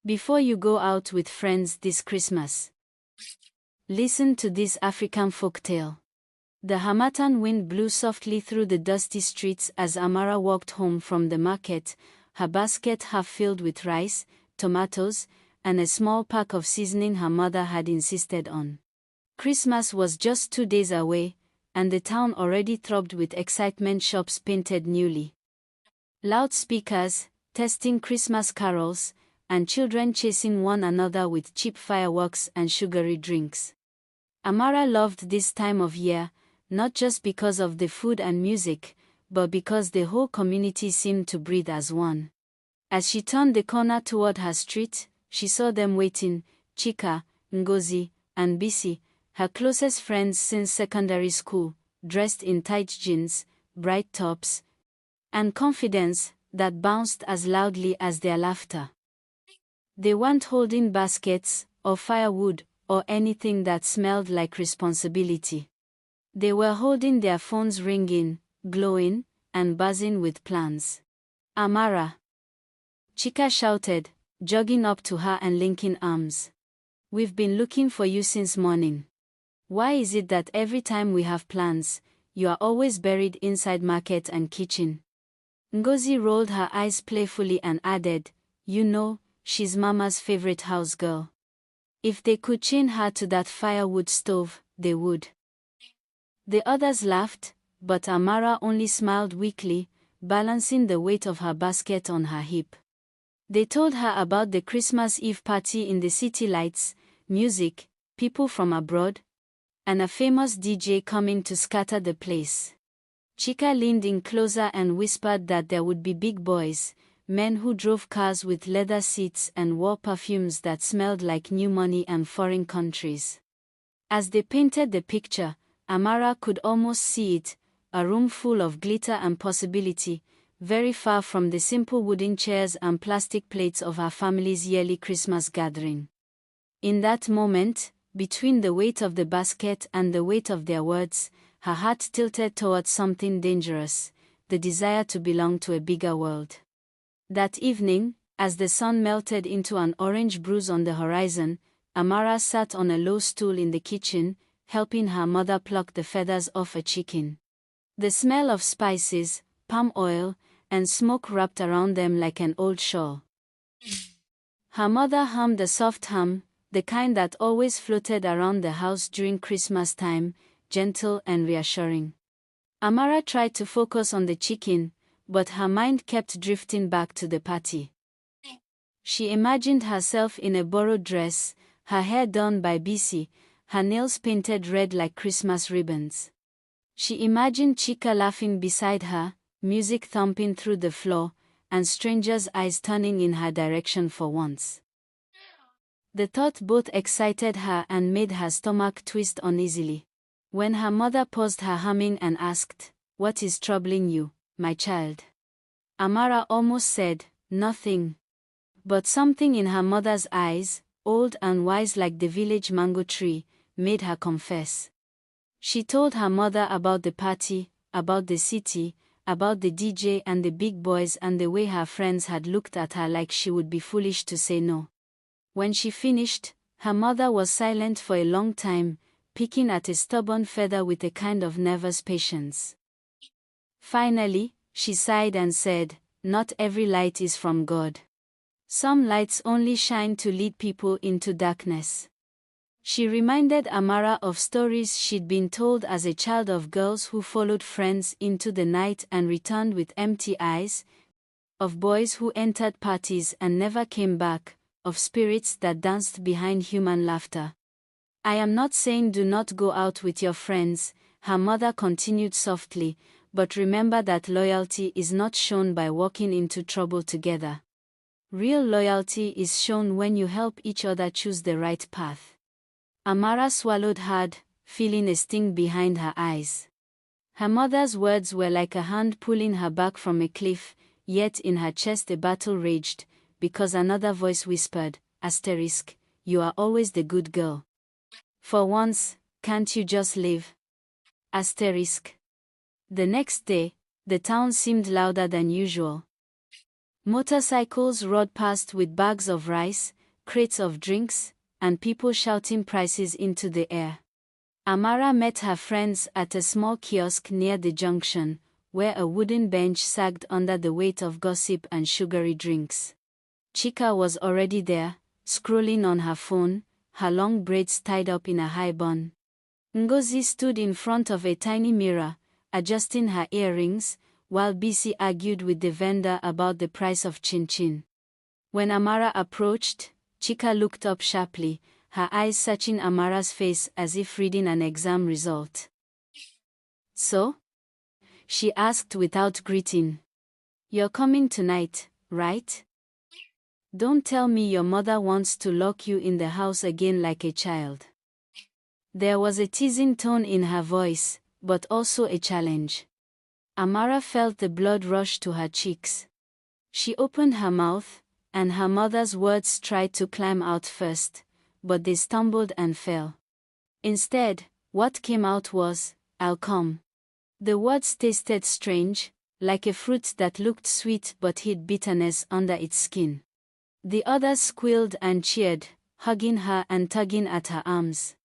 Before you go out with friends this Christmas, listen to this African folktale. The harmattan wind blew softly through the dusty streets as Amara walked home from the market, her basket half filled with rice, tomatoes, and a small pack of seasoning her mother had insisted on. Christmas was just 2 days away, and the town already throbbed with excitement, shops painted newly. Loudspeakers, testing Christmas carols, and children chasing one another with cheap fireworks and sugary drinks. Amara loved this time of year, not just because of the food and music, but because the whole community seemed to breathe as one. As she turned the corner toward her street, she saw them waiting, Chika, Ngozi, and Bisi, her closest friends since secondary school, dressed in tight jeans, bright tops, and confidence that bounced as loudly as their laughter. They weren't holding baskets, or firewood, or anything that smelled like responsibility. They were holding their phones ringing, glowing, and buzzing with plans. Amara! Chika shouted, jogging up to her and linking arms. We've been looking for you since morning. Why is it that every time we have plans, you are always buried inside market and kitchen? Ngozi rolled her eyes playfully and added, you know, she's Mama's favorite house girl. If they could chain her to that firewood stove, they would. The others laughed, but Amara only smiled weakly, balancing the weight of her basket on her hip. They told her about the Christmas Eve party in the city, lights, music, people from abroad, and a famous DJ coming to scatter the place. Chika leaned in closer and whispered that there would be big boys, men who drove cars with leather seats and wore perfumes that smelled like new money and foreign countries. As they painted the picture, Amara could almost see it, a room full of glitter and possibility, very far from the simple wooden chairs and plastic plates of her family's yearly Christmas gathering. In that moment, between the weight of the basket and the weight of their words, her heart tilted towards something dangerous, the desire to belong to a bigger world. That evening, as the sun melted into an orange bruise on the horizon, Amara sat on a low stool in the kitchen, helping her mother pluck the feathers off a chicken. The smell of spices, palm oil, and smoke wrapped around them like an old shawl. Her mother hummed a soft hum, the kind that always floated around the house during Christmas time, gentle and reassuring. Amara tried to focus on the chicken, but her mind kept drifting back to the party. She imagined herself in a borrowed dress, her hair done by Bisi, her nails painted red like Christmas ribbons. She imagined Chika laughing beside her, music thumping through the floor, and strangers' eyes turning in her direction for once. The thought both excited her and made her stomach twist uneasily. When her mother paused her humming and asked, "What is troubling you, my child?" Amara almost said, "Nothing." But something in her mother's eyes, old and wise like the village mango tree, made her confess. She told her mother about the party, about the city, about the DJ and the big boys and the way her friends had looked at her like she would be foolish to say no. When she finished, her mother was silent for a long time, picking at a stubborn feather with a kind of nervous patience. Finally, she sighed and said, "Not every light is from God. Some lights only shine to lead people into darkness." She reminded Amara of stories she'd been told as a child of girls who followed friends into the night and returned with empty eyes, of boys who entered parties and never came back, of spirits that danced behind human laughter. "I am not saying do not go out with your friends," her mother continued softly, "but remember that loyalty is not shown by walking into trouble together. Real loyalty is shown when you help each other choose the right path." Amara swallowed hard, feeling a sting behind her eyes. Her mother's words were like a hand pulling her back from a cliff, yet in her chest a battle raged, because another voice whispered, "You are always the good girl. For once, can't you just live?" The next day, the town seemed louder than usual. Motorcycles rode past with bags of rice, crates of drinks, and people shouting prices into the air. Amara met her friends at a small kiosk near the junction, where a wooden bench sagged under the weight of gossip and sugary drinks. Chika was already there, scrolling on her phone, her long braids tied up in a high bun. Ngozi stood in front of a tiny mirror, adjusting her earrings, while BC argued with the vendor about the price of chin-chin. When Amara approached, Chika looked up sharply, her eyes searching Amara's face as if reading an exam result. "So?" she asked without greeting. "You're coming tonight, right? Don't tell me your mother wants to lock you in the house again like a child." There was a teasing tone in her voice, but also a challenge. Amara felt the blood rush to her cheeks. She opened her mouth, and her mother's words tried to climb out first, but they stumbled and fell. Instead, what came out was, "I'll come." The words tasted strange, like a fruit that looked sweet but hid bitterness under its skin. The others squealed and cheered, hugging her and tugging at her arms.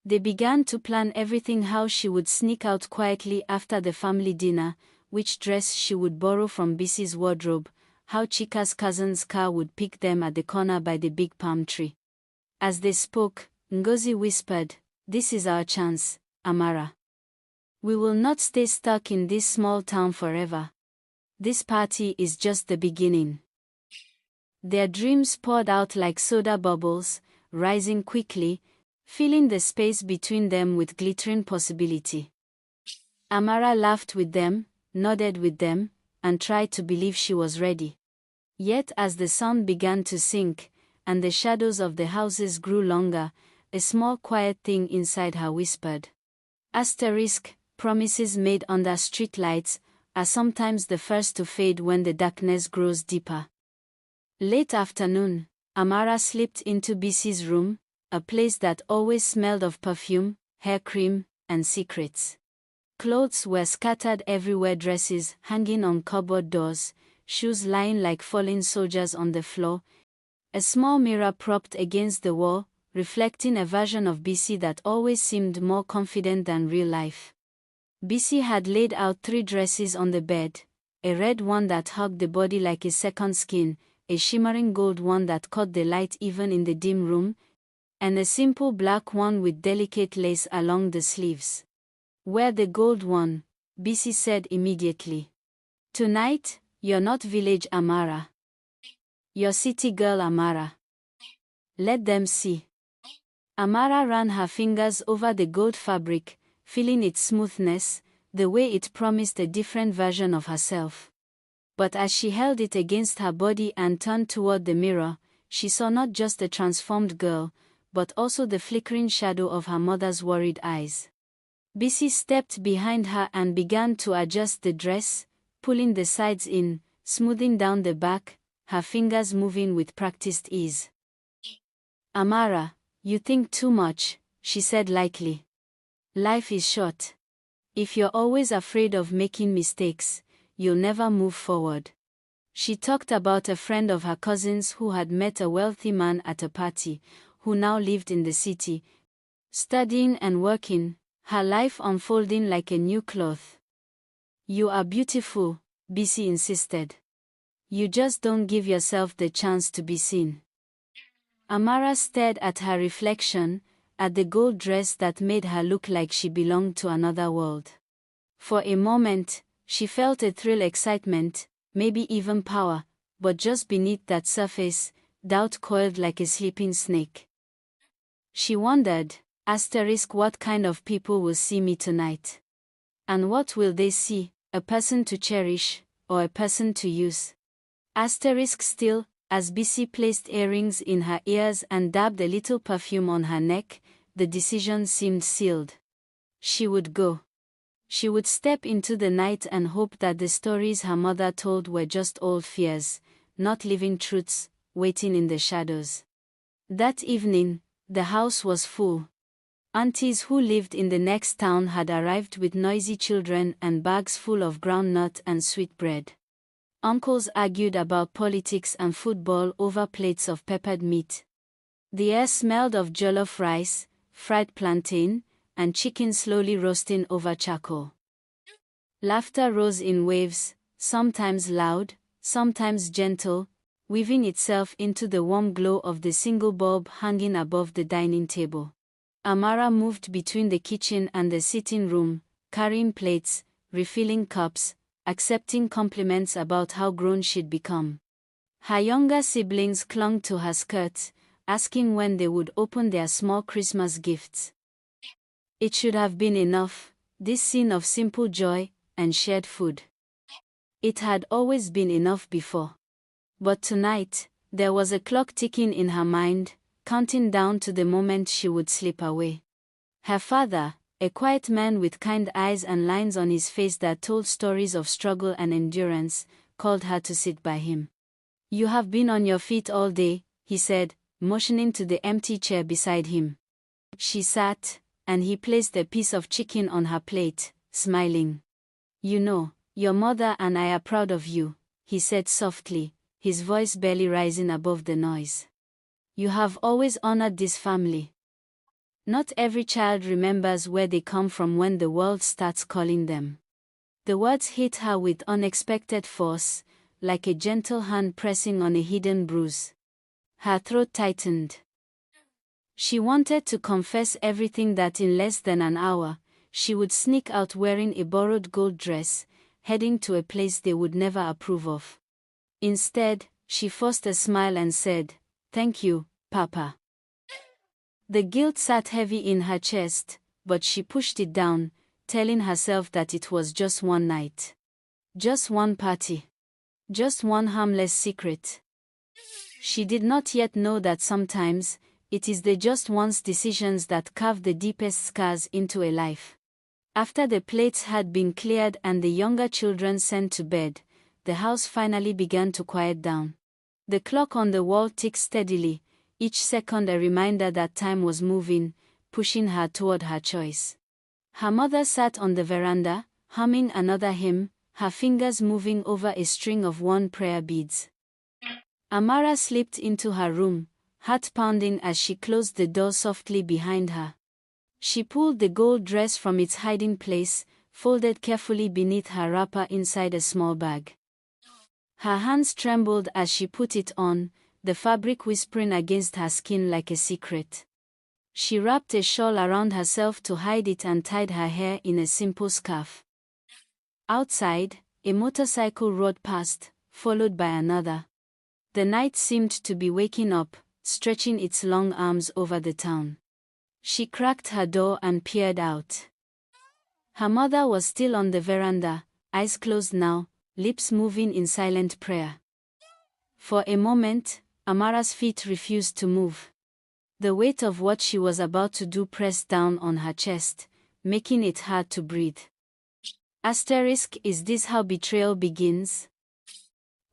They began to plan everything: how she would sneak out quietly after the family dinner, which dress she would borrow from BC's wardrobe, how Chika's cousin's car would pick them at the corner by the big palm tree. As they spoke, Ngozi whispered, "This is our chance, Amara. We will not stay stuck in this small town forever. This party is just the beginning." Their dreams poured out like soda bubbles, rising quickly, filling the space between them with glittering possibility. Amara laughed with them, nodded with them, and tried to believe she was ready. Yet as the sun began to sink, and the shadows of the houses grew longer, a small quiet thing inside her whispered. Promises made under streetlights are sometimes the first to fade when the darkness grows deeper. Late afternoon, Amara slipped into BC's room, a place that always smelled of perfume, hair cream, and secrets. Clothes were scattered everywhere, dresses hanging on cupboard doors, shoes lying like fallen soldiers on the floor, a small mirror propped against the wall, reflecting a version of BC that always seemed more confident than real life. BC had laid out 3 dresses on the bed, a red one that hugged the body like a second skin, a shimmering gold one that caught the light even in the dim room, and a simple black one with delicate lace along the sleeves. "Wear the gold one," BC said immediately. "Tonight, you're not village Amara. You're city girl Amara. Let them see." Amara ran her fingers over the gold fabric, feeling its smoothness, the way it promised a different version of herself. But as she held it against her body and turned toward the mirror, she saw not just a transformed girl, but also the flickering shadow of her mother's worried eyes. BC stepped behind her and began to adjust the dress, pulling the sides in, smoothing down the back, her fingers moving with practiced ease. "Amara, you think too much," she said lightly. "Life is short. If you're always afraid of making mistakes, you'll never move forward." She talked about a friend of her cousin's who had met a wealthy man at a party, who now lived in the city, studying and working, her life unfolding like a new cloth. "You are beautiful," BC insisted. "You just don't give yourself the chance to be seen." Amara stared at her reflection, at the gold dress that made her look like she belonged to another world. For a moment, she felt a thrill, excitement, maybe even power, but just beneath that surface, doubt coiled like a sleeping snake. She wondered, what kind of people will see me tonight? And what will they see, a person to cherish, or a person to use? Still, as BC placed earrings in her ears and dabbed a little perfume on her neck, the decision seemed sealed. She would go. She would step into the night and hope that the stories her mother told were just old fears, not living truths, waiting in the shadows. That evening, the house was full. Aunties who lived in the next town had arrived with noisy children and bags full of groundnut and sweetbread. Uncles argued about politics and football over plates of peppered meat. The air smelled of jollof rice, fried plantain, and chicken slowly roasting over charcoal. Laughter rose in waves, sometimes loud, sometimes gentle, weaving itself into the warm glow of the single bulb hanging above the dining table. Amara moved between the kitchen and the sitting room, carrying plates, refilling cups, accepting compliments about how grown she'd become. Her younger siblings clung to her skirts, asking when they would open their small Christmas gifts. It should have been enough, this scene of simple joy and shared food. It had always been enough before. But tonight, there was a clock ticking in her mind, counting down to the moment she would slip away. Her father, a quiet man with kind eyes and lines on his face that told stories of struggle and endurance, called her to sit by him. "You have been on your feet all day," he said, motioning to the empty chair beside him. She sat, and he placed a piece of chicken on her plate, smiling. "You know, your mother and I are proud of you," he said softly, his voice barely rising above the noise. "You have always honored this family." Not every child remembers where they come from when the world starts calling them. The words hit her with unexpected force, like a gentle hand pressing on a hidden bruise. Her throat tightened. She wanted to confess everything, that in less than an hour, she would sneak out wearing a borrowed gold dress, heading to a place they would never approve of. Instead, she forced a smile and said, "Thank you, Papa." The guilt sat heavy in her chest, but she pushed it down, telling herself that it was just one night. Just one party. Just one harmless secret. She did not yet know that sometimes, it is the just one's decisions that carve the deepest scars into a life. After the plates had been cleared and the younger children sent to bed, the house finally began to quiet down. The clock on the wall ticked steadily, each second a reminder that time was moving, pushing her toward her choice. Her mother sat on the veranda, humming another hymn, her fingers moving over a string of worn prayer beads. Amara slipped into her room, heart pounding as she closed the door softly behind her. She pulled the gold dress from its hiding place, folded carefully beneath her wrapper inside a small bag. Her hands trembled as she put it on, the fabric whispering against her skin like a secret. She wrapped a shawl around herself to hide it and tied her hair in a simple scarf. Outside, a motorcycle roared past, followed by another. The night seemed to be waking up, stretching its long arms over the town. She cracked her door and peered out. Her mother was still on the veranda, eyes closed now, lips moving in silent prayer. For a moment, Amara's feet refused to move. The weight of what she was about to do pressed down on her chest, making it hard to breathe. Asterisk, is this how betrayal begins?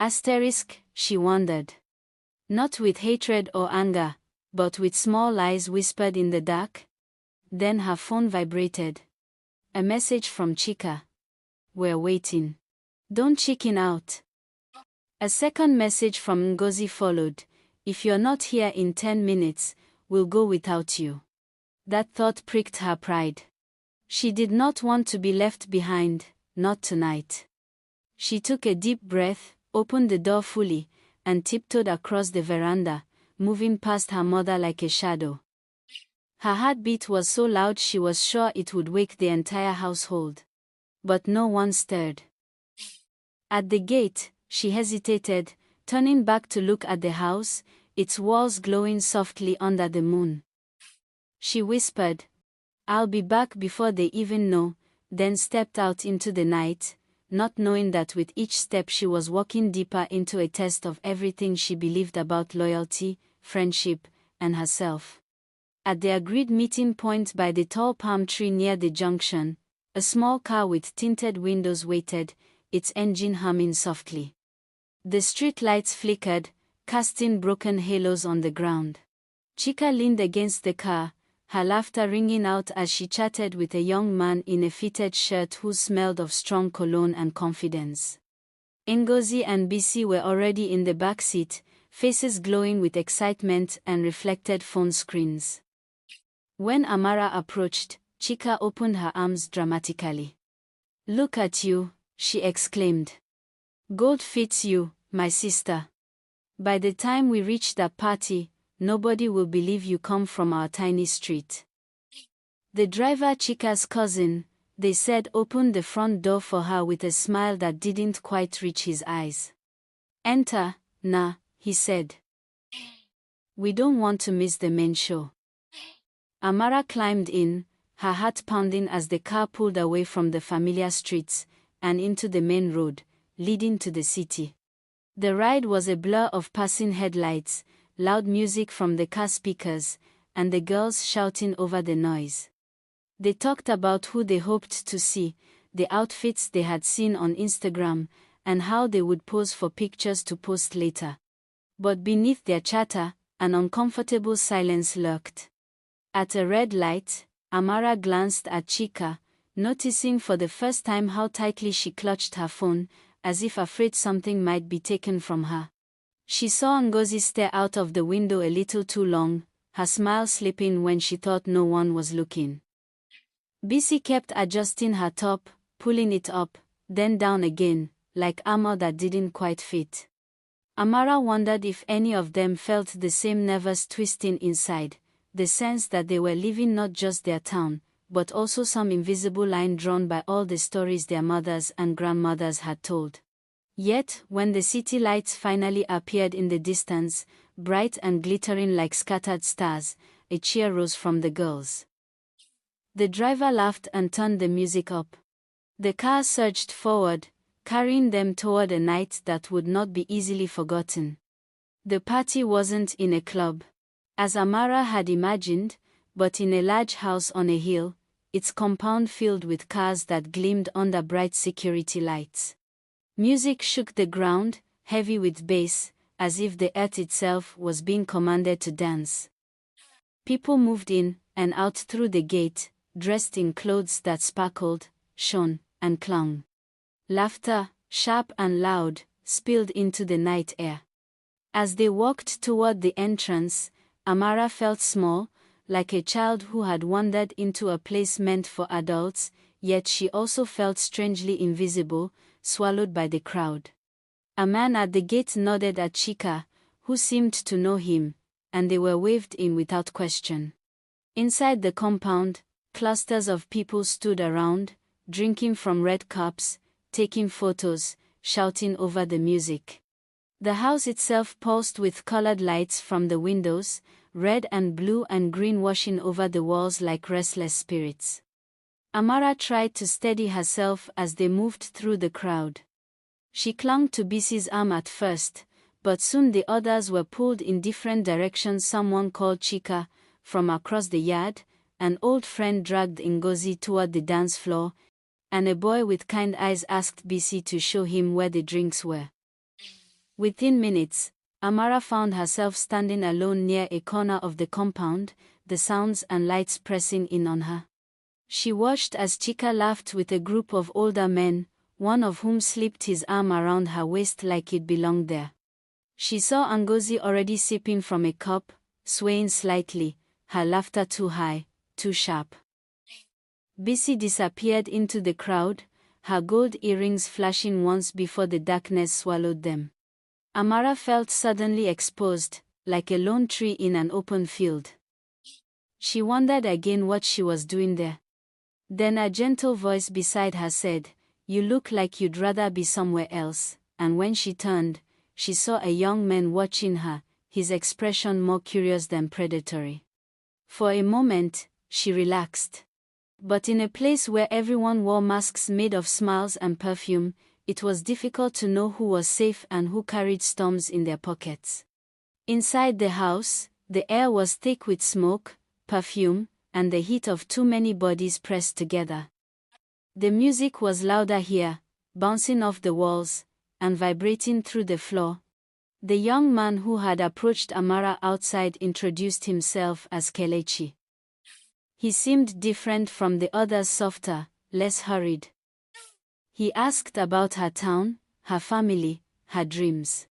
Asterisk, she wondered. Not with hatred or anger, but with small lies whispered in the dark. Then her phone vibrated. A message from Chika. "We're waiting. Don't chicken out." A second message from Ngozi followed. "If you're not here in 10 minutes, we'll go without you." That thought pricked her pride. She did not want to be left behind, not tonight. She took a deep breath, opened the door fully, and tiptoed across the veranda, moving past her mother like a shadow. Her heartbeat was so loud she was sure it would wake the entire household. But no one stirred. At the gate, she hesitated, turning back to look at the house, its walls glowing softly under the moon. She whispered, "I'll be back before they even know," then stepped out into the night, not knowing that with each step she was walking deeper into a test of everything she believed about loyalty, friendship, and herself. At the agreed meeting point by the tall palm tree near the junction, a small car with tinted windows waited, its engine humming softly. The street lights flickered, casting broken halos on the ground. Chika leaned against the car, her laughter ringing out as she chatted with a young man in a fitted shirt who smelled of strong cologne and confidence. Ngozi and BC were already in the back seat, faces glowing with excitement and reflected phone screens. When Amara approached, Chika opened her arms dramatically. "Look at you," she exclaimed. "Gold fits you, my sister. By the time we reach that party, nobody will believe you come from our tiny street." The driver, Chika's cousin, they said, opened the front door for her with a smile that didn't quite reach his eyes. "Enter, Na," he said. "We don't want to miss the main show." Amara climbed in, her heart pounding as the car pulled away from the familiar streets and into the main road, leading to the city. The ride was a blur of passing headlights, loud music from the car speakers, and the girls shouting over the noise. They talked about who they hoped to see, the outfits they had seen on Instagram, and how they would pose for pictures to post later. But beneath their chatter, an uncomfortable silence lurked. At a red light, Amara glanced at Chika, noticing for the first time how tightly she clutched her phone, as if afraid something might be taken from her. She saw Ngozi stare out of the window a little too long, her smile slipping when she thought no one was looking. BC kept adjusting her top, pulling it up, then down again, like armor that didn't quite fit. Amara wondered if any of them felt the same nervous twisting inside, the sense that they were leaving not just their town, but also some invisible line drawn by all the stories their mothers and grandmothers had told. Yet, when the city lights finally appeared in the distance, bright and glittering like scattered stars, a cheer rose from the girls. The driver laughed and turned the music up. The car surged forward, carrying them toward a night that would not be easily forgotten. The party wasn't in a club, as Amara had imagined, but in a large house on a hill, its compound filled with cars that gleamed under bright security lights. Music shook the ground, heavy with bass, as if the earth itself was being commanded to dance. People moved in and out through the gate, dressed in clothes that sparkled, shone, and clung. Laughter, sharp and loud, spilled into the night air. As they walked toward the entrance, Amara felt small, like a child who had wandered into a place meant for adults, yet she also felt strangely invisible, swallowed by the crowd. A man at the gate nodded at Chika, who seemed to know him, and they were waved in without question. Inside the compound, clusters of people stood around, drinking from red cups, taking photos, shouting over the music. The house itself pulsed with colored lights from the windows, red and blue and green washing over the walls like restless spirits. Amara tried to steady herself as they moved through the crowd. She clung to BC's arm at first, but soon the others were pulled in different directions. Someone called Chika from across the yard, an old friend dragged Ngozi toward the dance floor, and a boy with kind eyes asked BC to show him where the drinks were. Within minutes, Amara found herself standing alone near a corner of the compound, the sounds and lights pressing in on her. She watched as Chika laughed with a group of older men, one of whom slipped his arm around her waist like it belonged there. She saw Ngozi already sipping from a cup, swaying slightly, her laughter too high, too sharp. BC disappeared into the crowd, her gold earrings flashing once before the darkness swallowed them. Amara felt suddenly exposed, like a lone tree in an open field. She wondered again what she was doing there. Then a gentle voice beside her said, "You look like you'd rather be somewhere else," and when she turned, she saw a young man watching her, his expression more curious than predatory. For a moment, she relaxed. But in a place where everyone wore masks made of smiles and perfume, it was difficult to know who was safe and who carried storms in their pockets. Inside the house, the air was thick with smoke, perfume, and the heat of too many bodies pressed together. The music was louder here, bouncing off the walls, and vibrating through the floor. The young man who had approached Amara outside introduced himself as Kelechi. He seemed different from the others, softer, less hurried. He asked about her town, her family, her dreams.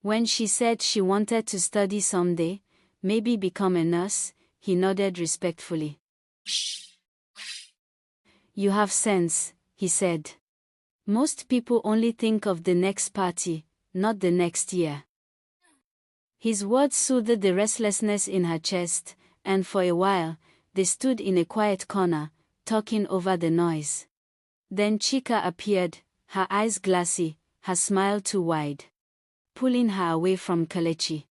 When she said she wanted to study someday, maybe become a nurse, he nodded respectfully. You have sense, he said. Most people only think of the next party, not the next year. His words soothed the restlessness in her chest, and for a while, they stood in a quiet corner, talking over the noise. Then Chika appeared, her eyes glassy, her smile too wide, pulling her away from Kelechi.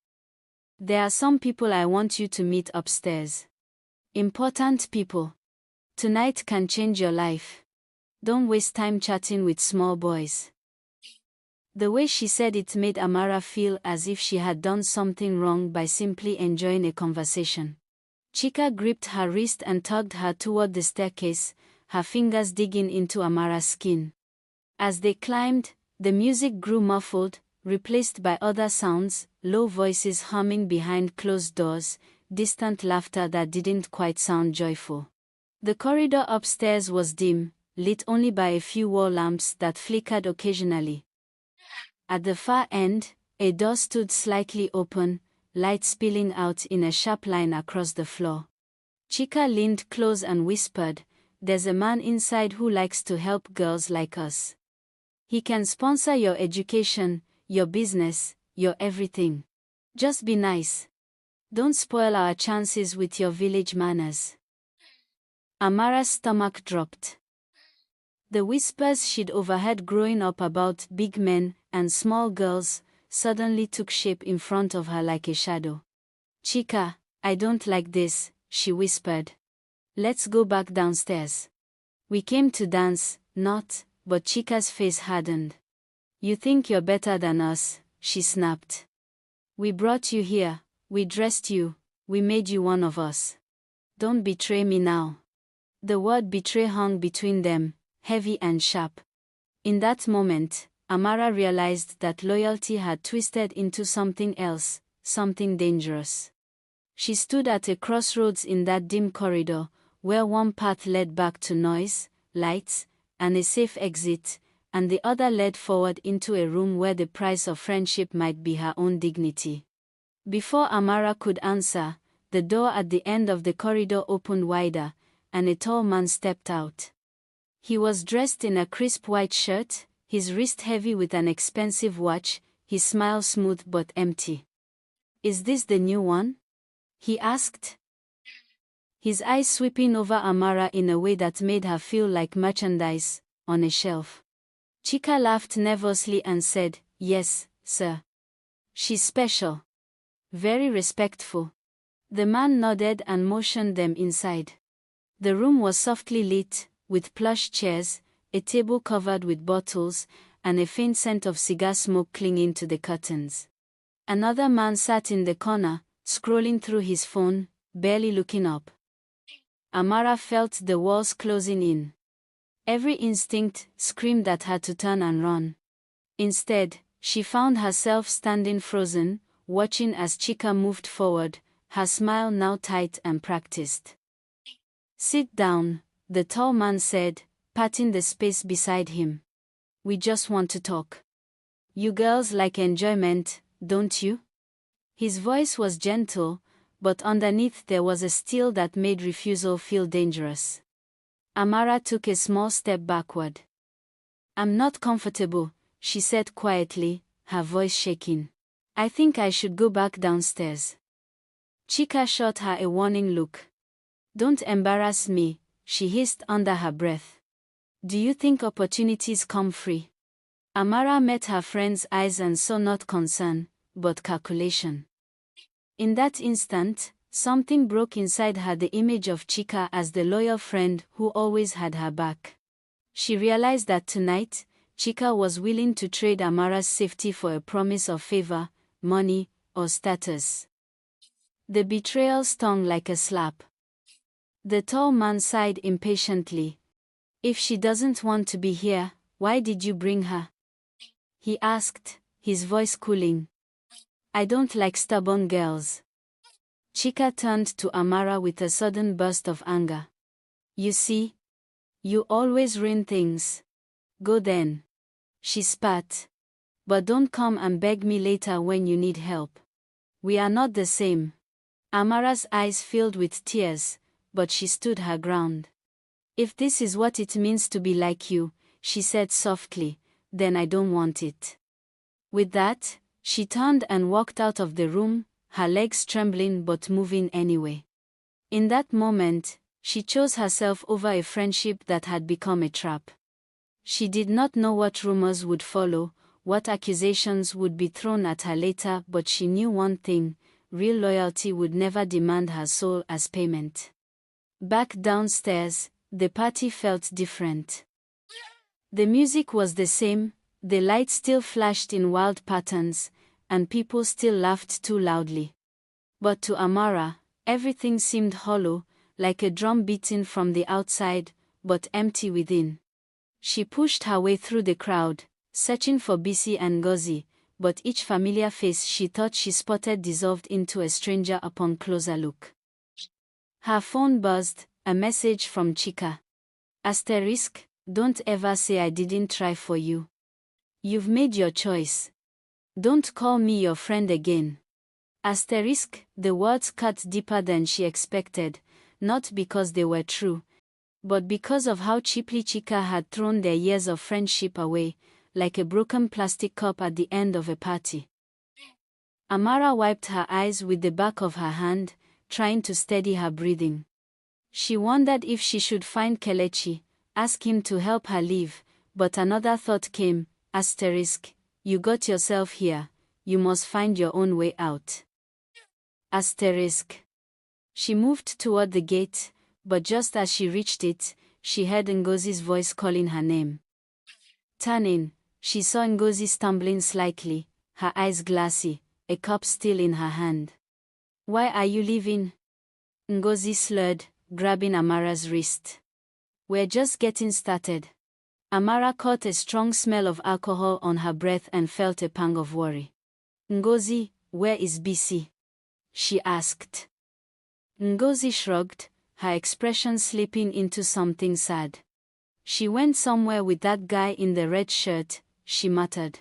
There are some people I want you to meet upstairs. Important people. Tonight can change your life. Don't waste time chatting with small boys. The way she said it made Amara feel as if she had done something wrong by simply enjoying a conversation. Chika gripped her wrist and tugged her toward the staircase, her fingers digging into Amara's skin. As they climbed, the music grew muffled, replaced by other sounds, low voices humming behind closed doors, distant laughter that didn't quite sound joyful. The corridor upstairs was dim, lit only by a few wall lamps that flickered occasionally. At the far end, a door stood slightly open, light spilling out in a sharp line across the floor. Chika leaned close and whispered, "There's a man inside who likes to help girls like us. He can sponsor your education, your business, your everything. Just be nice. Don't spoil our chances with your village manners." Amara's stomach dropped. The whispers she'd overheard growing up about big men and small girls suddenly took shape in front of her like a shadow. "Chika, I don't like this," she whispered. "Let's go back downstairs. We came to dance, not," but Chika's face hardened. "You think you're better than us," she snapped. "We brought you here, we dressed you, we made you one of us. Don't betray me now." The word betray hung between them, heavy and sharp. In that moment, Amara realized that loyalty had twisted into something else, something dangerous. She stood at a crossroads in that dim corridor, where one path led back to noise, lights, and a safe exit, and the other led forward into a room where the price of friendship might be her own dignity. Before Amara could answer, the door at the end of the corridor opened wider, and a tall man stepped out. He was dressed in a crisp white shirt, his wrist heavy with an expensive watch, his smile smooth but empty. "Is this the new one?" he asked. His eyes sweeping over Amara in a way that made her feel like merchandise on a shelf. Chika laughed nervously and said, "Yes, sir. She's special. Very respectful." The man nodded and motioned them inside. The room was softly lit, with plush chairs, a table covered with bottles, and a faint scent of cigar smoke clinging to the curtains. Another man sat in the corner, scrolling through his phone, barely looking up. Amara felt the walls closing in. Every instinct screamed at her to turn and run. Instead, she found herself standing frozen, watching as Chika moved forward, her smile now tight and practiced. "Sit down," the tall man said, patting the space beside him. "We just want to talk. You girls like enjoyment, don't you?" His voice was gentle, but underneath there was a steel that made refusal feel dangerous. Amara took a small step backward. "I'm not comfortable," she said quietly, her voice shaking. "I think I should go back downstairs." Chika shot her a warning look. "Don't embarrass me," she hissed under her breath. "Do you think opportunities come free?" Amara met her friend's eyes and saw not concern, but calculation. In that instant, something broke inside her, the image of Chika as the loyal friend who always had her back. She realized that tonight, Chika was willing to trade Amara's safety for a promise of favor, money, or status. The betrayal stung like a slap. The tall man sighed impatiently. "If she doesn't want to be here, why did you bring her?" he asked, his voice cooling. "I don't like stubborn girls." Chika turned to Amara with a sudden burst of anger. "You see? You always ruin things. Go then. she spat. But don't come and beg me later when you need help. We are not the same. Amara's eyes filled with tears, but she stood her ground. If this is what it means to be like you, she said softly, then I don't want it. With that, she turned and walked out of the room, her legs trembling but moving anyway. In that moment, she chose herself over a friendship that had become a trap. She did not know what rumors would follow, what accusations would be thrown at her later, but she knew one thing: real loyalty would never demand her soul as payment. Back downstairs, the party felt different. The music was the same, the lights still flashed in wild patterns, and people still laughed too loudly. But to Amara, everything seemed hollow, like a drum beaten from the outside, but empty within. She pushed her way through the crowd, searching for Bisi and Ngozi, but each familiar face she thought she spotted dissolved into a stranger upon closer look. Her phone buzzed, a message from Chika. Asterisk, don't ever say I didn't try for you. You've made your choice. Don't call me your friend again. Asterisk, the words cut deeper than she expected, not because they were true, but because of how cheaply Chika had thrown their years of friendship away, like a broken plastic cup at the end of a party. Amara wiped her eyes with the back of her hand, trying to steady her breathing. She wondered if she should find Kelechi, ask him to help her leave, but another thought came: asterisk, you got yourself here, you must find your own way out. Asterisk. She moved toward the gate, but just as she reached it, she heard Ngozi's voice calling her name. Turning, she saw Ngozi stumbling slightly, her eyes glassy, a cup still in her hand. Why are you leaving? Ngozi slurred, grabbing Amara's wrist. We're just getting started. Amara caught a strong smell of alcohol on her breath and felt a pang of worry. Ngozi, where is Bisi? She asked. Ngozi shrugged, her expression slipping into something sad. She went somewhere with that guy in the red shirt, she muttered.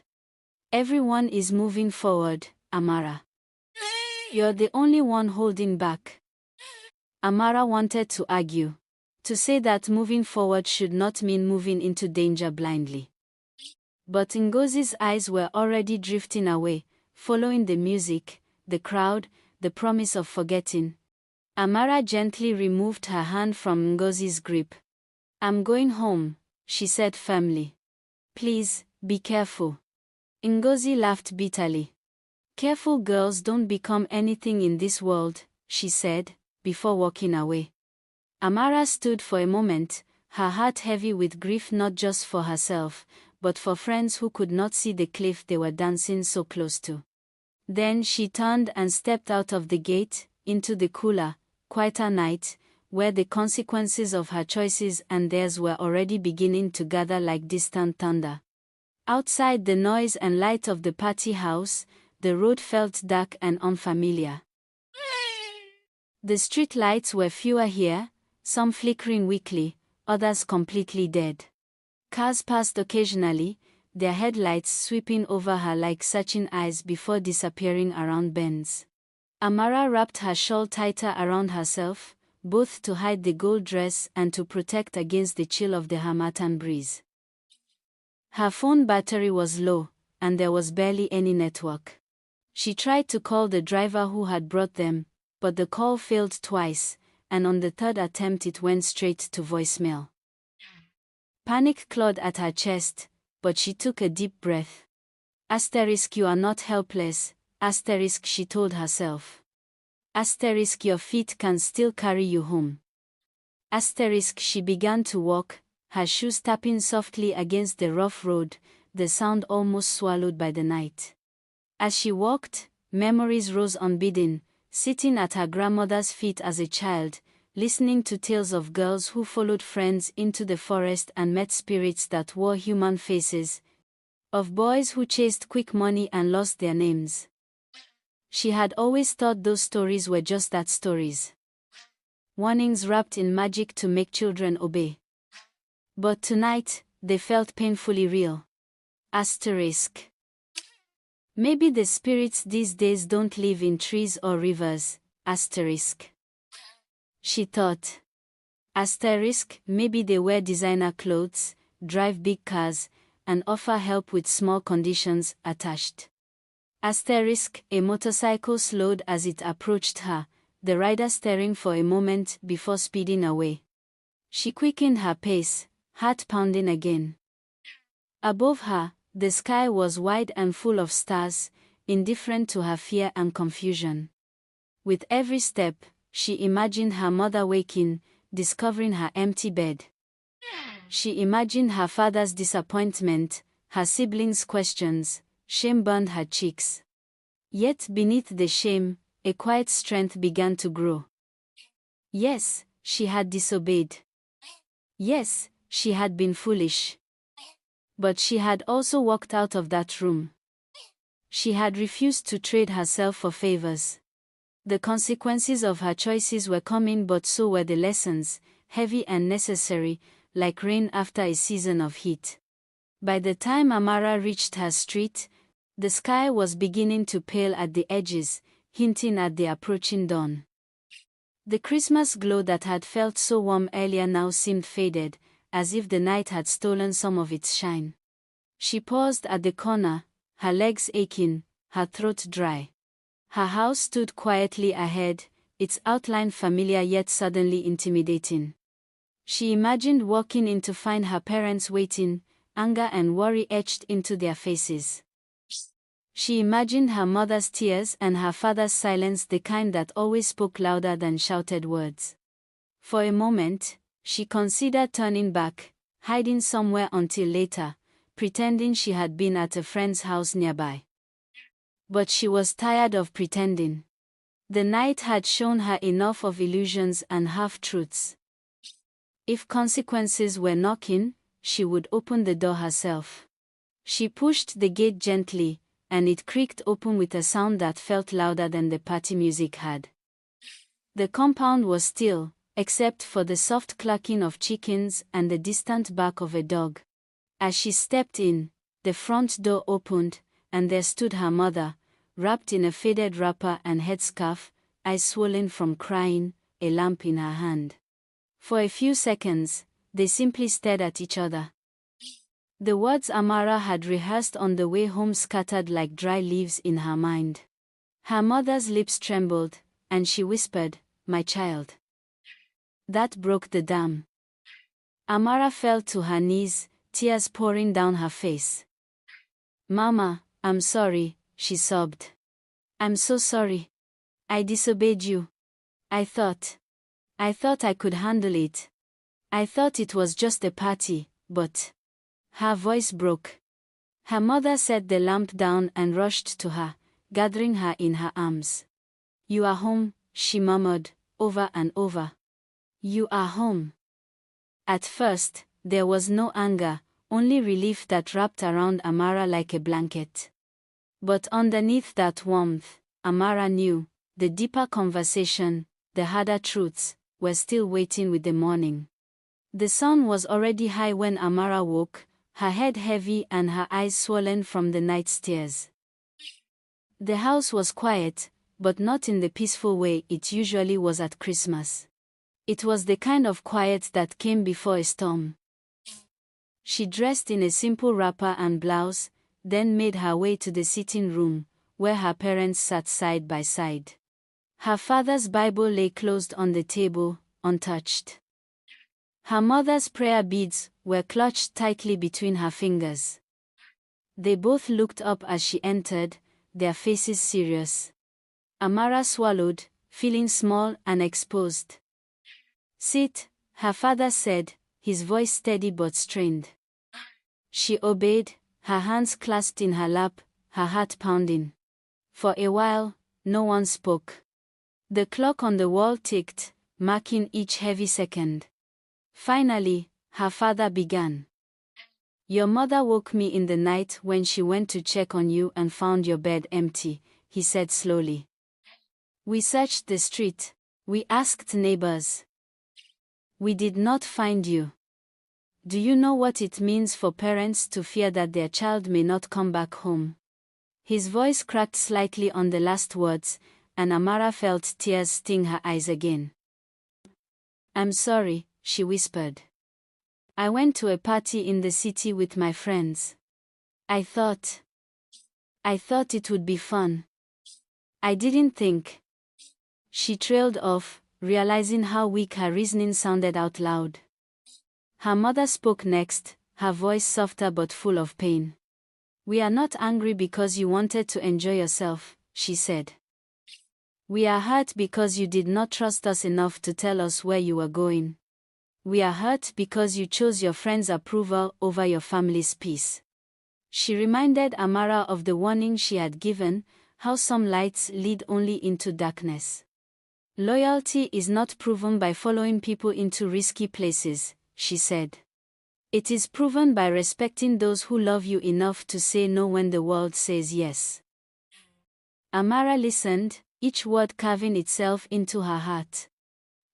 Everyone is moving forward, Amara. You're the only one holding back. Amara wanted to argue, to say that moving forward should not mean moving into danger blindly. But Ngozi's eyes were already drifting away, following the music, the crowd, the promise of forgetting. Amara gently removed her hand from Ngozi's grip. I'm going home, she said firmly. Please, be careful. Ngozi laughed bitterly. Careful girls don't become anything in this world, she said, before walking away. Amara stood for a moment, her heart heavy with grief not just for herself, but for friends who could not see the cliff they were dancing so close to. Then she turned and stepped out of the gate, into the cooler, quieter night, where the consequences of her choices and theirs were already beginning to gather like distant thunder. Outside the noise and light of the party house, the road felt dark and unfamiliar. The street lights were fewer here, some flickering weakly, others completely dead. Cars passed occasionally, their headlights sweeping over her like searching eyes before disappearing around bends. Amara wrapped her shawl tighter around herself, both to hide the gold dress and to protect against the chill of the harmattan breeze. Her phone battery was low, and there was barely any network. She tried to call the driver who had brought them, but the call failed twice, and on the third attempt it went straight to voicemail. Panic clawed at her chest, but she took a deep breath. Asterisk, you are not helpless, asterisk, she told herself. Asterisk, your feet can still carry you home. Asterisk, she began to walk, her shoes tapping softly against the rough road, the sound almost swallowed by the night. As she walked, memories rose unbidden, sitting at her grandmother's feet as a child, listening to tales of girls who followed friends into the forest and met spirits that wore human faces, of boys who chased quick money and lost their names. She had always thought those stories were just that, stories. Warnings wrapped in magic to make children obey. But tonight, they felt painfully real. Asterisk. Maybe the spirits these days don't live in trees or rivers. Asterisk. She thought. Asterisk, maybe they wear designer clothes, drive big cars, and offer help with small conditions. Attached. Asterisk, a motorcycle slowed as it approached her, the rider staring for a moment before speeding away. She quickened her pace, heart pounding again. Above her, the sky was wide and full of stars, indifferent to her fear and confusion. With every step, she imagined her mother waking, discovering her empty bed. She imagined her father's disappointment, her siblings' questions. Shame burned her cheeks. Yet beneath the shame, a quiet strength began to grow. Yes, she had disobeyed. Yes, she had been foolish. But she had also walked out of that room. She had refused to trade herself for favors. The consequences of her choices were coming, but so were the lessons, heavy and necessary, like rain after a season of heat. By the time Amara reached her street, the sky was beginning to pale at the edges, hinting at the approaching dawn. The Christmas glow that had felt so warm earlier now seemed faded, as if the night had stolen some of its shine. She paused at the corner, her legs aching, her throat dry. Her house stood quietly ahead, its outline familiar yet suddenly intimidating. She imagined walking in to find her parents waiting, anger and worry etched into their faces. She imagined her mother's tears and her father's silence, the kind that always spoke louder than shouted words. For a moment, she considered turning back, hiding somewhere until later, pretending she had been at a friend's house nearby. But she was tired of pretending. The night had shown her enough of illusions and half-truths. If consequences were knocking, she would open the door herself. She pushed the gate gently, and it creaked open with a sound that felt louder than the party music had. The compound was still, except for the soft clucking of chickens and the distant bark of a dog. As she stepped in, the front door opened, and there stood her mother, wrapped in a faded wrapper and headscarf, eyes swollen from crying, a lamp in her hand. For a few seconds, they simply stared at each other. The words Amara had rehearsed on the way home scattered like dry leaves in her mind. Her mother's lips trembled, and she whispered, "My child." That broke the dam. Amara fell to her knees, tears pouring down her face. "Mama, I'm sorry," she sobbed. "I'm so sorry. I disobeyed you. I thought I could handle it. I thought it was just a party, but..." Her voice broke. Her mother set the lamp down and rushed to her, gathering her in her arms. "You are home," she murmured, over and over. "You are home." At first, there was no anger, only relief that wrapped around Amara like a blanket. But underneath that warmth, Amara knew, the deeper conversation, the harder truths, were still waiting with the morning. The sun was already high when Amara woke, her head heavy and her eyes swollen from the night's tears. The house was quiet, but not in the peaceful way it usually was at Christmas. It was the kind of quiet that came before a storm. She dressed in a simple wrapper and blouse, then made her way to the sitting room, where her parents sat side by side. Her father's Bible lay closed on the table, untouched. Her mother's prayer beads were clutched tightly between her fingers. They both looked up as she entered, their faces serious. Amara swallowed, feeling small and exposed. "Sit," her father said, his voice steady but strained. She obeyed, her hands clasped in her lap, her heart pounding. For a while, no one spoke. The clock on the wall ticked, marking each heavy second. Finally, her father began. "Your mother woke me in the night when she went to check on you and found your bed empty," he said slowly. "We searched the street. We asked neighbors. We did not find you. Do you know what it means for parents to fear that their child may not come back home? His voice cracked slightly on the last words, and Amara felt tears sting her eyes again. I'm sorry, she whispered. I went to a party in the city with my friends. I thought it would be fun. I didn't think. She trailed off, realizing how weak her reasoning sounded out loud. Her mother spoke next, her voice softer but full of pain. We are not angry because you wanted to enjoy yourself, she said. We are hurt because you did not trust us enough to tell us where you were going. We are hurt because you chose your friend's approval over your family's peace. She reminded Amara of the warning she had given, how some lights lead only into darkness. Loyalty is not proven by following people into risky places, she said. It is proven by respecting those who love you enough to say no when the world says yes. Amara listened, each word carving itself into her heart.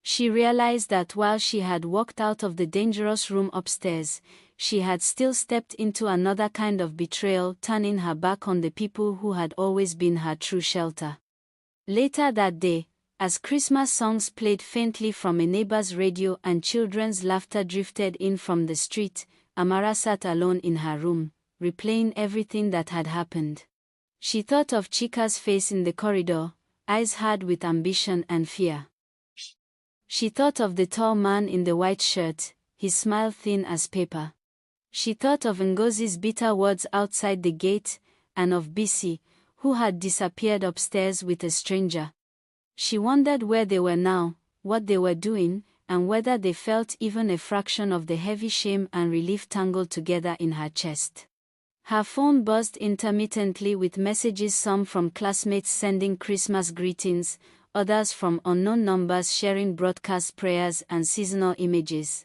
She realized that while she had walked out of the dangerous room upstairs, she had still stepped into another kind of betrayal, turning her back on the people who had always been her true shelter. Later that day, as Christmas songs played faintly from a neighbor's radio and children's laughter drifted in from the street, Amara sat alone in her room, replaying everything that had happened. She thought of Chika's face in the corridor, eyes hard with ambition and fear. She thought of the tall man in the white shirt, his smile thin as paper. She thought of Ngozi's bitter words outside the gate, and of Bisi, who had disappeared upstairs with a stranger. She wondered where they were now, what they were doing, and whether they felt even a fraction of the heavy shame and relief tangled together in her chest. Her phone buzzed intermittently with messages, some from classmates sending Christmas greetings, others from unknown numbers sharing broadcast prayers and seasonal images.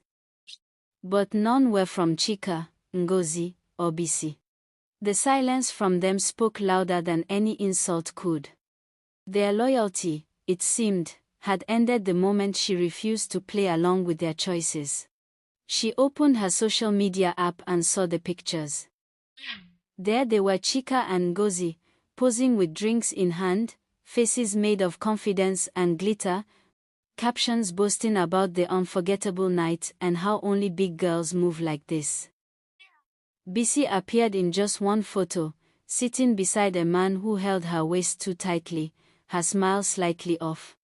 But none were from Chika, Ngozi, or Bisi. The silence from them spoke louder than any insult could. Their loyalty, it seemed, had ended the moment she refused to play along with their choices. She opened her social media app and saw the pictures. There they were, Chika and Ngozi, posing with drinks in hand, faces made of confidence and glitter, captions boasting about the unforgettable night and how only big girls move like this. Bisi appeared in just one photo, sitting beside a man who held her waist too tightly, her smile slightly off.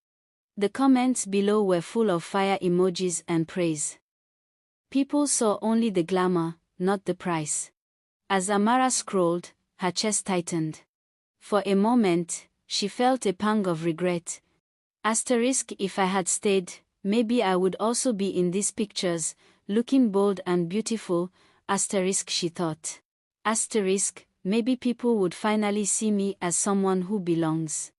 The comments below were full of fire emojis and praise. People saw only the glamour, not the price. As Amara scrolled, her chest tightened. For a moment, she felt a pang of regret. If I had stayed, maybe I would also be in these pictures, looking bold and beautiful, she thought. Maybe people would finally see me as someone who belongs.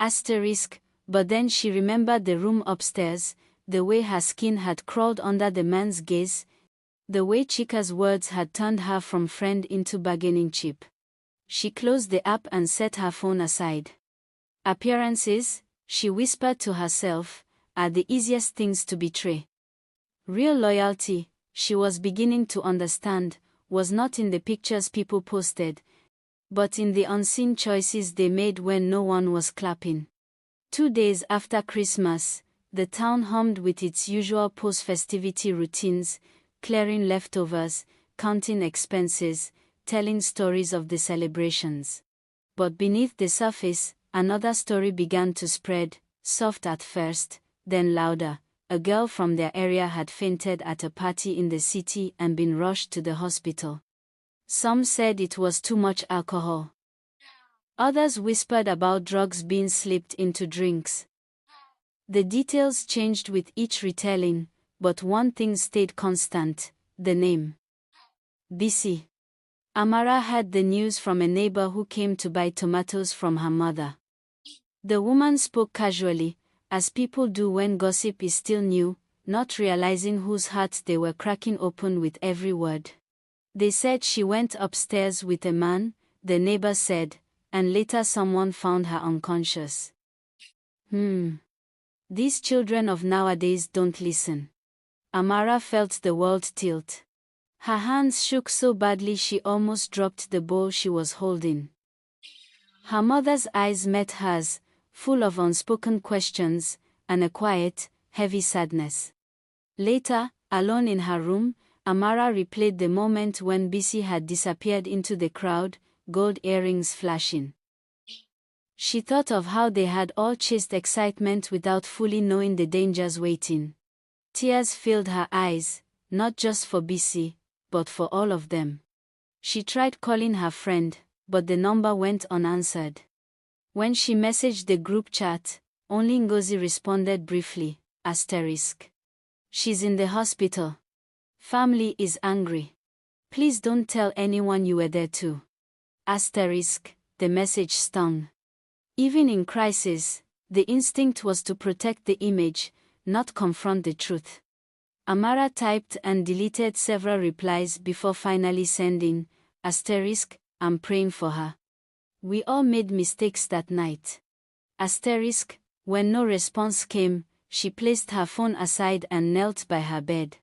But then she remembered the room upstairs, the way her skin had crawled under the man's gaze, the way Chika's words had turned her from friend into bargaining chip. She closed the app and set her phone aside. Appearances, she whispered to herself, are the easiest things to betray. Real loyalty, she was beginning to understand, was not in the pictures people posted, but in the unseen choices they made when no one was clapping. 2 days after Christmas, the town hummed with its usual post-festivity routines, clearing leftovers, counting expenses, telling stories of the celebrations. But beneath the surface, another story began to spread, soft at first, then louder. A girl from their area had fainted at a party in the city and been rushed to the hospital. Some said it was too much alcohol. Others whispered about drugs being slipped into drinks. The details changed with each retelling, but one thing stayed constant: the name. Bisi. Amara had the news from a neighbor who came to buy tomatoes from her mother. The woman spoke casually, as people do when gossip is still new, not realizing whose hearts they were cracking open with every word. They said she went upstairs with a man, the neighbor said, and later someone found her unconscious. These children of nowadays don't listen. Amara felt the world tilt. Her hands shook so badly she almost dropped the bowl she was holding. Her mother's eyes met hers, full of unspoken questions, and a quiet, heavy sadness. Later, alone in her room, Amara replayed the moment when Bisi had disappeared into the crowd, gold earrings flashing. She thought of how they had all chased excitement without fully knowing the dangers waiting. Tears filled her eyes, not just for Bisi, but for all of them. She tried calling her friend, but the number went unanswered. When she messaged the group chat, only Ngozi responded briefly, asterisk. She's in the hospital. Family is angry. Please don't tell anyone you were there too. Asterisk, the message stung. Even in crisis, the instinct was to protect the image, not confront the truth. Amara typed and deleted several replies before finally sending, asterisk, I'm praying for her. We all made mistakes that night. Asterisk, when no response came, she placed her phone aside and knelt by her bed.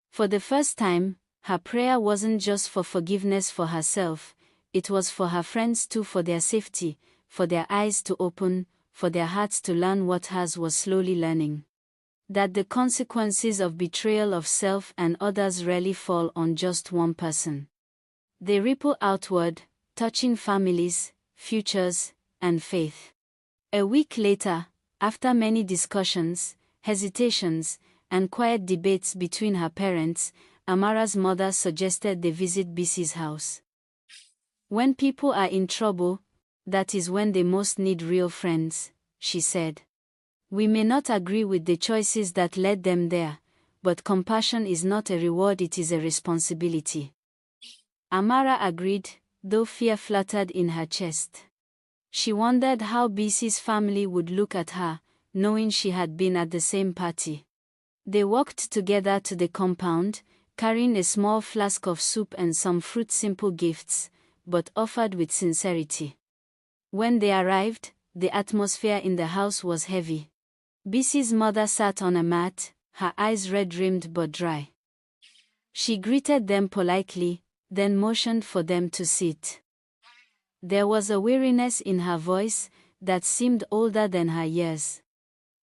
For the first time, her prayer wasn't just for forgiveness for herself, it was for her friends too, for their safety, for their eyes to open, for their hearts to learn what hers was slowly learning. That the consequences of betrayal of self and others rarely fall on just one person. They ripple outward, touching families, futures, and faith. A week later, after many discussions, hesitations, and quiet debates between her parents, Amara's mother suggested they visit Bisi's house. When people are in trouble, that is when they most need real friends, she said. We may not agree with the choices that led them there, but compassion is not a reward, it is a responsibility. Amara agreed, though fear fluttered in her chest. She wondered how Bisi's family would look at her, knowing she had been at the same party. They walked together to the compound, carrying a small flask of soup and some fruit, simple gifts, but offered with sincerity. When they arrived, the atmosphere in the house was heavy. Bisi's mother sat on a mat, her eyes red-rimmed but dry. She greeted them politely, then motioned for them to sit. There was a weariness in her voice that seemed older than her years.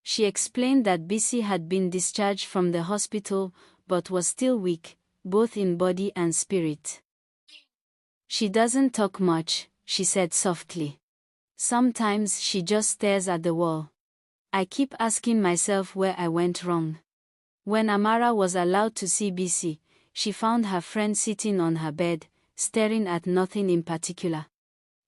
She explained that Bisi had been discharged from the hospital but was still weak, both in body and spirit. She doesn't talk much, she said softly. Sometimes she just stares at the wall. I keep asking myself where I went wrong. When Amara was allowed to see Bisi, she found her friend sitting on her bed, staring at nothing in particular.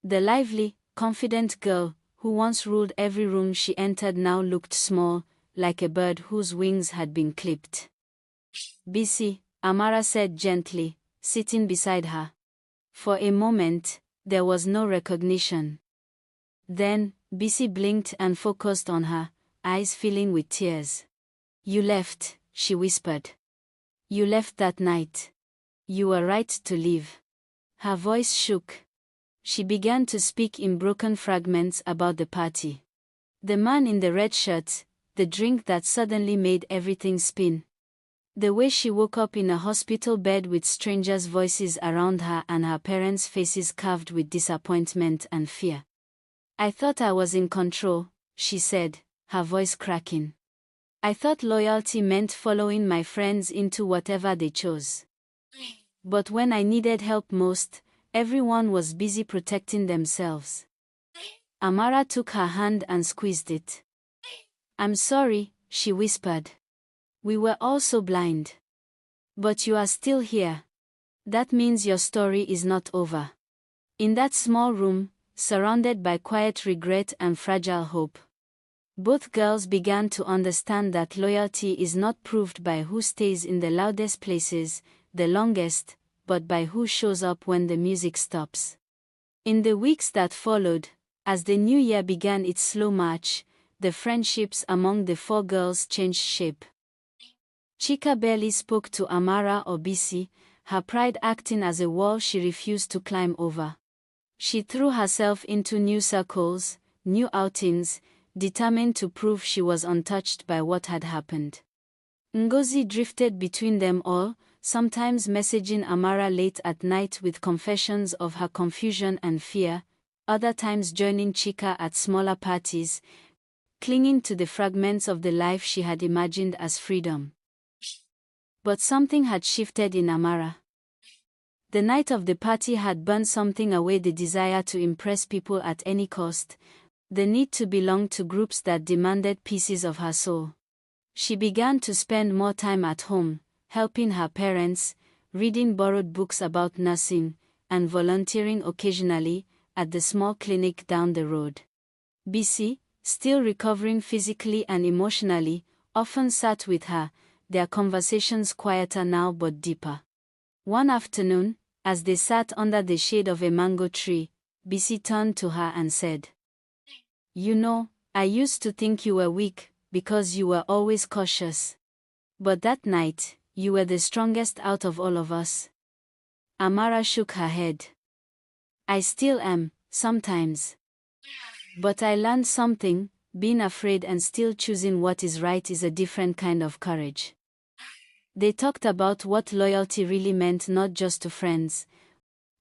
The lively, confident girl, who once ruled every room she entered, now looked small, like a bird whose wings had been clipped. Bisi, Amara said gently, sitting beside her. For a moment, there was no recognition. Then, Bisi blinked and focused on her, eyes filling with tears. You left, she whispered. You left that night. You were right to leave. Her voice shook. She began to speak in broken fragments about the party. The man in the red shirt, the drink that suddenly made everything spin. The way she woke up in a hospital bed with strangers' voices around her and her parents' faces carved with disappointment and fear. I thought I was in control, she said, her voice cracking. I thought loyalty meant following my friends into whatever they chose. But when I needed help most, everyone was busy protecting themselves. Amara took her hand and squeezed it. I'm sorry, she whispered. We were all so blind. But you are still here. That means your story is not over. In that small room, surrounded by quiet regret and fragile hope, both girls began to understand that loyalty is not proved by who stays in the loudest places, the longest, but by who shows up when the music stops. In the weeks that followed, as the new year began its slow march, the friendships among the four girls changed shape. Chika barely spoke to Amara or Bisi, her pride acting as a wall she refused to climb over. She threw herself into new circles, new outings, determined to prove she was untouched by what had happened. Ngozi drifted between them all, sometimes messaging Amara late at night with confessions of her confusion and fear, other times joining Chika at smaller parties, clinging to the fragments of the life she had imagined as freedom. But something had shifted in Amara. The night of the party had burned something away, the desire to impress people at any cost, the need to belong to groups that demanded pieces of her soul. She began to spend more time at home, helping her parents, reading borrowed books about nursing, and volunteering occasionally at the small clinic down the road. BC, still recovering physically and emotionally, often sat with her, their conversations quieter now but deeper. One afternoon, as they sat under the shade of a mango tree, BC turned to her and said, "You know, I used to think you were weak, because you were always cautious. But that night, you were the strongest out of all of us." Amara shook her head. "I still am, sometimes. But I learned something, being afraid and still choosing what is right is a different kind of courage." They talked about what loyalty really meant, not just to friends,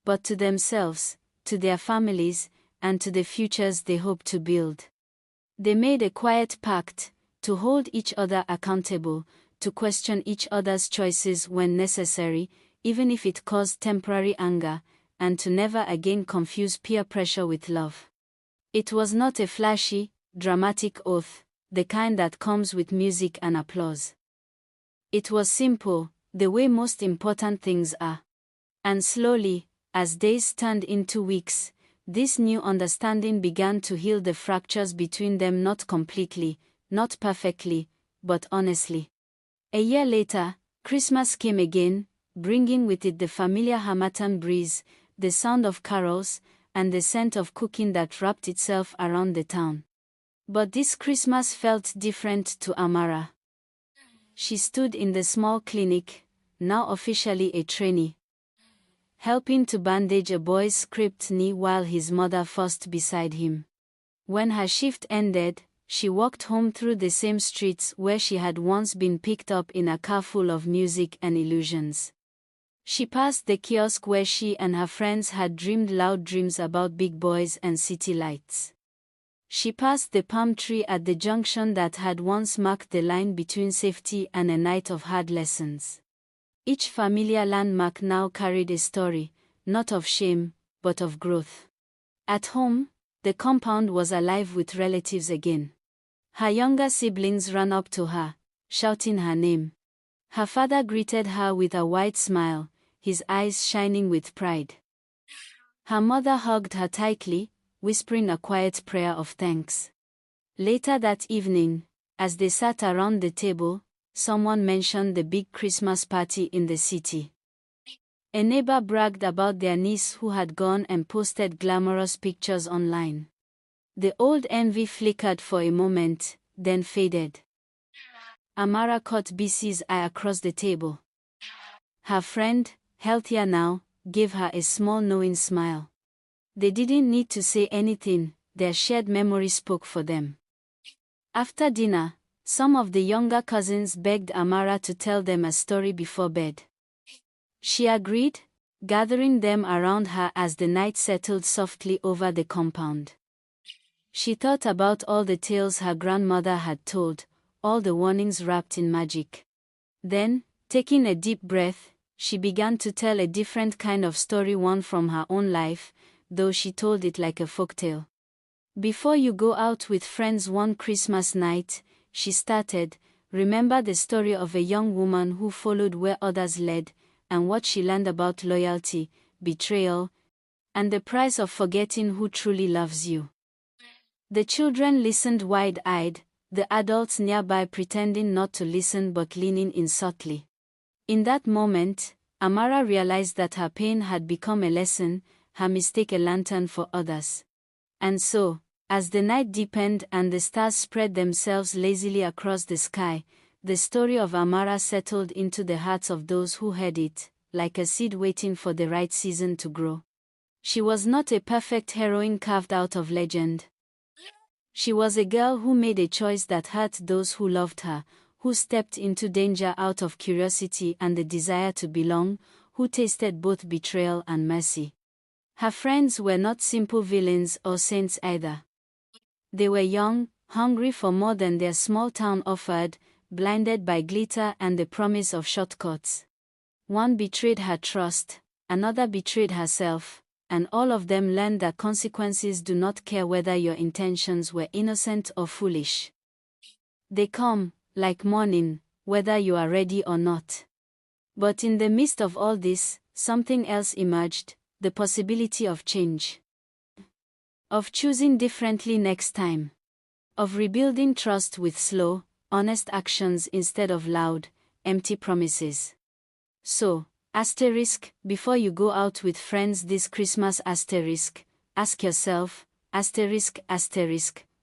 but to themselves, to their families, and to the futures they hoped to build. They made a quiet pact, to hold each other accountable, to question each other's choices when necessary, even if it caused temporary anger, and to never again confuse peer pressure with love. It was not a flashy, dramatic oath, the kind that comes with music and applause. It was simple, the way most important things are. And slowly, as days turned into weeks, this new understanding began to heal the fractures between them, not completely, not perfectly, but honestly. A year later, Christmas came again, bringing with it the familiar Harmattan breeze, the sound of carols, and the scent of cooking that wrapped itself around the town. But this Christmas felt different to Amara. She stood in the small clinic, now officially a trainee, helping to bandage a boy's scraped knee while his mother fussed beside him. When her shift ended, she walked home through the same streets where she had once been picked up in a car full of music and illusions. She passed the kiosk where she and her friends had dreamed loud dreams about big boys and city lights. She passed the palm tree at the junction that had once marked the line between safety and a night of hard lessons. Each familiar landmark now carried a story, not of shame, but of growth. At home, the compound was alive with relatives again. Her younger siblings ran up to her, shouting her name. Her father greeted her with a wide smile, his eyes shining with pride. Her mother hugged her tightly, whispering a quiet prayer of thanks. Later that evening, as they sat around the table, someone mentioned the big Christmas party in the city. A neighbor bragged about their niece who had gone and posted glamorous pictures online. The old envy flickered for a moment, then faded. Amara caught BC's eye across the table. Her friend, healthier now, gave her a small knowing smile. They didn't need to say anything, their shared memory spoke for them. After dinner, some of the younger cousins begged Amara to tell them a story before bed. She agreed, gathering them around her as the night settled softly over the compound. She thought about all the tales her grandmother had told, all the warnings wrapped in magic. Then, taking a deep breath, she began to tell a different kind of story, one from her own life, though she told it like a folktale. "Before you go out with friends one Christmas night," she started, "remember the story of a young woman who followed where others led, and what she learned about loyalty, betrayal, and the price of forgetting who truly loves you." The children listened wide-eyed, the adults nearby pretending not to listen but leaning in subtly. In that moment, Amara realized that her pain had become a lesson, her mistake a lantern for others. And so, as the night deepened and the stars spread themselves lazily across the sky, the story of Amara settled into the hearts of those who heard it, like a seed waiting for the right season to grow. She was not a perfect heroine carved out of legend. She was a girl who made a choice that hurt those who loved her, who stepped into danger out of curiosity and the desire to belong, who tasted both betrayal and mercy. Her friends were not simple villains or saints either. They were young, hungry for more than their small town offered, blinded by glitter and the promise of shortcuts. One betrayed her trust, another betrayed herself, and all of them learned that consequences do not care whether your intentions were innocent or foolish. They come, like morning, whether you are ready or not. But in the midst of all this, something else emerged, the possibility of change. Of choosing differently next time. Of rebuilding trust with slow, honest actions instead of loud, empty promises. So, before you go out with friends this Christmas ask yourself,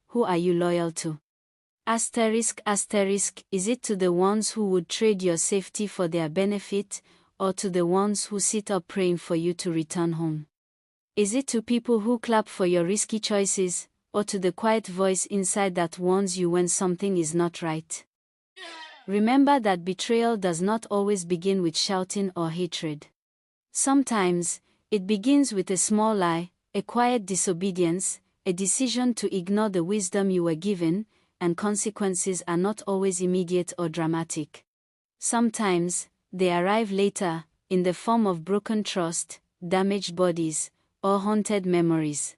who are you loyal to? Is it to the ones who would trade your safety for their benefit, or to the ones who sit up praying for you to return home? Is it to people who clap for your risky choices, or to the quiet voice inside that warns you when something is not right? Remember that betrayal does not always begin with shouting or hatred. Sometimes, it begins with a small lie, a quiet disobedience, a decision to ignore the wisdom you were given, and consequences are not always immediate or dramatic. Sometimes, they arrive later, in the form of broken trust, damaged bodies, or haunted memories.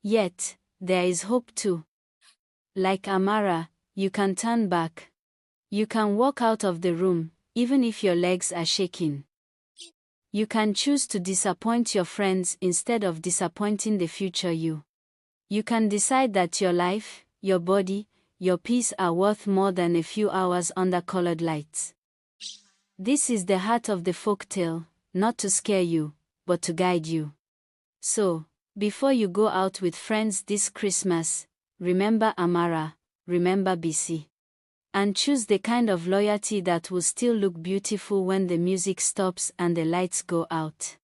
Yet, there is hope too. Like Amara, you can turn back. You can walk out of the room, even if your legs are shaking. You can choose to disappoint your friends instead of disappointing the future you. You can decide that your life, your body, your peace are worth more than a few hours under colored lights. This is the heart of the folktale, not to scare you, but to guide you. So, before you go out with friends this Christmas, remember Amara, remember BC. And choose the kind of loyalty that will still look beautiful when the music stops and the lights go out.